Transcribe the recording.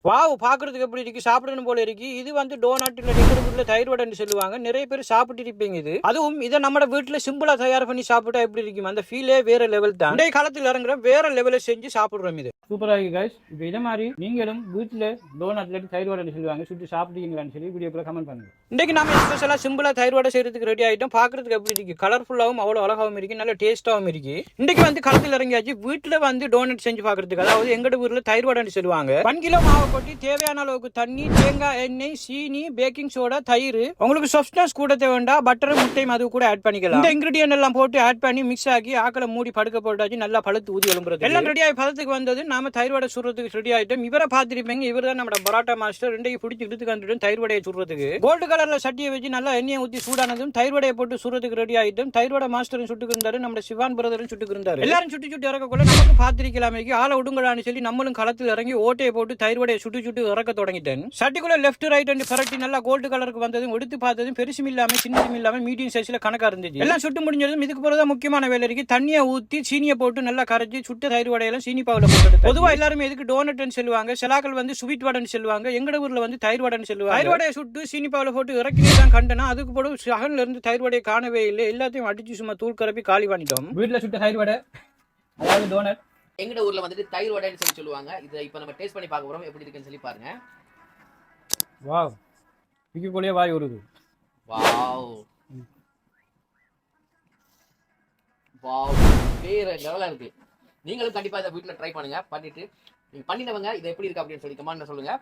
Wow பாக்குறதுக்கு எப்படி இருக்கு, சாப்பிடணும் போல இருக்கு. இது வந்து டோனட் இல்ல எங்க வீட்டுல தயிர் வடைன்னு சொல்லுவாங்க. நிறைய பேர் சாப்பிட்டு இருப்பீங்க. இது அதுவும் இதை நம்ம வீட்டுல சிம்பிளா தயார் பண்ணி சாப்பிட்டா எப்படி இருக்கும், அந்த ஃபீலே வேற லெவல் தான். இன்றைய காலத்துல இறங்குற வேற லெவல செஞ்சு சாப்பிடுறோம். இது சூப்பரா இருக்கு கைஸ். இப்போ இதை மாதிரி நீங்களும் வீட்டுல டோனட்ல தயிர் வடைன்னு சொல்லுவாங்க சுட்டு சாப்பிட்டீங்களான்னு சொல்லி வீடியோக்குள்ள கமெண்ட் பண்ணுங்க. இன்னைக்கு நம்ம ஸ்பெஷலா சிம்பிளா தயிர் வடை செய்யறதுக்கு ரெடி ஆயிட்டோம். பாக்குறதுக்கு எப்படி இருக்கு, கலர்ஃபுல்லாவும் அவ்வளவு அழகாவும் இருக்கு, நல்ல டேஸ்டாவும் இருக்கு. இன்னைக்கு வந்து களத்தில் இறங்கியாச்சு வீட்டுல வந்து டோனட் செஞ்சு பாக்குறதுக்கு. அதாவது எங்கட ஊர்ல தயிர் வடைன்னு சொல்லுவாங்க. 1 கிலோ மாவை கொட்டி தேவையான அளவுக்கு தண்ணி, தேங்காய் எண்ணெய், சீனி, பேக்கிங் சோடா, தயிர், உங்களுக்கு சாஃப்ட்னஸ் கூட தேவைண்டா பட்டர், முட்டையும் அது கூட ஆட் பண்ணிக்கலாம். இந்த இன்கிரிடியன்ட் எல்லாம் போட்டு ஆட் பண்ணி மிக்ஸ் ஆக்கி ஆக்களை மூடி படுக்க போட்டாச்சு. நல்லா பழுத்து ஊதி எழும்புறது எல்லாம் ரெடி ஆகி பதத்துக்கு வந்தது. நாம தயிர் வடை சுடுறதுக்கு ரெடி ஆயிட்டோம். இவரை பார்த்திருப்பீங்க, இவர் தான் நம்ம பரோட்டா மாஸ்டர். ரெண்டையும் பிடிச்சி இழுத்து வந்துட்டு தயிர் வடையை சுடுறதுக்கு கோல்டு கலர்ல சட்டியை வச்சு நல்லா எண்ணெயை ஊற்றி சூடானதும் தயிர் வடையை போட்டு சுடுறதுக்கு ரெடி ஆயிட்டோம். தயிர் வடை மாஸ்டரும் சுட்டுக்கு இருந்தாரு, நம்ம சிவான் பிரதரும் சுட்டுக்கு இருந்தாரு. எல்லாரும் சுட்டு சுட்டு இறக்கக்குள்ள நமக்கு பார்த்திருக்கலாமே ஆளை விடுங்களான்னு சொல்லி நம்மளும் களத்தில் இறங்கி ஓட்டையை போட்டு தயிர் வடையை சுட்டு சுட்டு இறக்க தொடங்கிட்டேன். சட்டிக்குள்ள லெஃப்ட் ரைட் அண்ட் பரட்டி நல்லா கோல்டு கலருக்கு வந்ததும் எடுத்து பார்த்ததும் பெருசும் இல்லாம சின்னதும் இல்லாம மீடியம் சைஸ்ல கணக்கா இருந்துச்சு. எல்லாம் சுட்டு முடிஞ்சதும் இதுக்கு பிறகு முக்கியமான வேலை இருக்கு. தண்ணியை ஊற்றி சீனியை போட்டு நல்லா கரைச்சி சுட்டு தயிர் வடையெல்லாம் சீனி பாவுல போட்டு. பொதுவா எல்லாருமே எதுக்கு டோனட்னு சொல்லுவாங்க, சிலாக்கள் வந்து ஸ்வீட் வடைன்னு சொல்லுவாங்க, எங்கட ஊர்ல வந்து தயிர் வடைன்னு சொல்லுவாங்க. தயிர் வடையை சுட்டு சீனி பாவுல போட்டு இறக்கி தான் கண்டனா. அதுக்கு போது சகன்ல இருந்து தயிர் வடையை காணவே இல்லை. எல்லாத்தையும் அடிச்சு சும்மா தூள் கரப்பி காலி பண்ணிட்டோம். வீட்டுல சுட்ட தயிர் வடை, அதாவது டோனட். எங்கட ஊர்ல வந்துட்டு தயிர் வடைன்னு சொல்லி சொல்லுவாங்க. இதை இப்போ நம்ம டேஸ்ட் பண்ணி பார்க்க போறோம், எப்படி இருக்குன்னு சொல்லி பாருங்க. வாவ், இதுக்குள்ளே வாய் வருது. வாவ் வாவ், வேற லெவலா இருக்கு. நீங்களும் கண்டிப்பா இதை வீட்டுல ட்ரை பண்ணுங்க. பண்ணிட்டு நீங்க பண்ணினவங்க இதை எப்படி இருக்கு அப்படின்னு சொல்லி கமெண்ட்ல சொல்லுங்க.